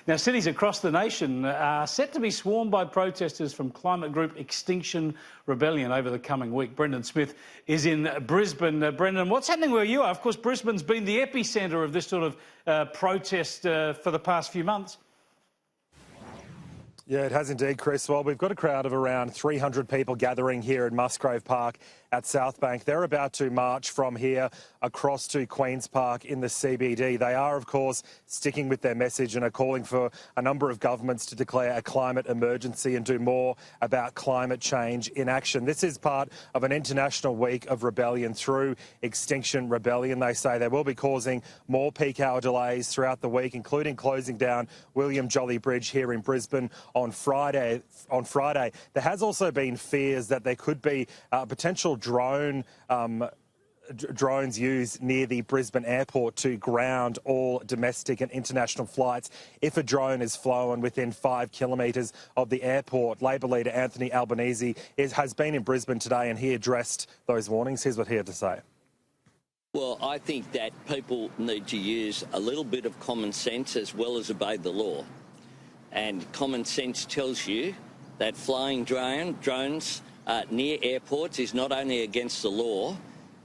Now, cities across the nation are set to be swarmed by protesters from climate group Extinction Rebellion over the coming week. Brendan Smith is in Brisbane. Brendan, what's happening where you are? Of course, Brisbane's been the epicentre of this sort of protest for the past few months. Yeah, it has indeed, Chris. Well, we've got a crowd of around 300 people gathering here at Musgrave Park at South Bank. They're about to march from here across to Queen's Park in the CBD. They are, of course, sticking with their message and are calling for a number of governments to declare a climate emergency and do more about climate change in action. This is part of an international week of rebellion through Extinction Rebellion. They say they will be causing more peak hour delays throughout the week, including closing down William Jolly Bridge here in Brisbane on Friday. There has also been fears that there could be potential drones used near the Brisbane airport to ground all domestic and international flights if a drone is flown within 5 kilometres of the airport. Labor leader Anthony Albanese has been in Brisbane today and he addressed those warnings. Here's what he had to say. Well, I think that people need to use a little bit of common sense as well as obey the law. And common sense tells you that flying drones near airports is not only against the law,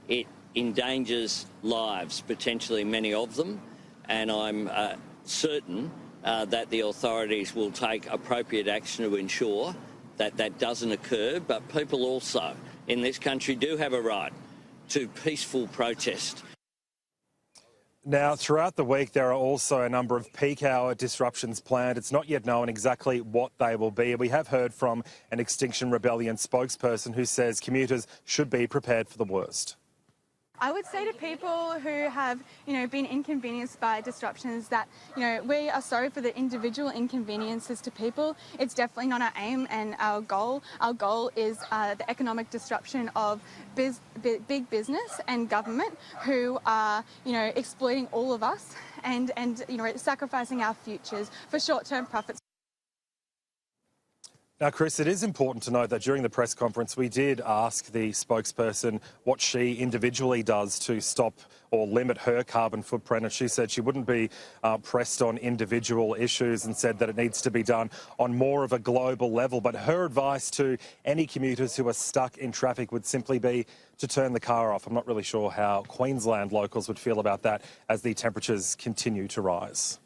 it endangers lives, potentially many of them, and I'm certain that the authorities will take appropriate action to ensure that that doesn't occur. But people also in this country do have a right to peaceful protest. Now, throughout the week, there are also a number of peak hour disruptions planned. It's not yet known exactly what they will be. We have heard from an Extinction Rebellion spokesperson who says commuters should be prepared for the worst. I would say to people who have, been inconvenienced by disruptions that, we are sorry for the individual inconveniences to people. It's definitely not our aim and our goal. Our goal is the economic disruption of big business and government who are, exploiting all of us and sacrificing our futures for short-term profits. Now, Chris, it is important to note that during the press conference, we did ask the spokesperson what she individually does to stop or limit her carbon footprint, and she said she wouldn't be pressed on individual issues and said that it needs to be done on more of a global level. But her advice to any commuters who are stuck in traffic would simply be to turn the car off. I'm not really sure how Queensland locals would feel about that as the temperatures continue to rise.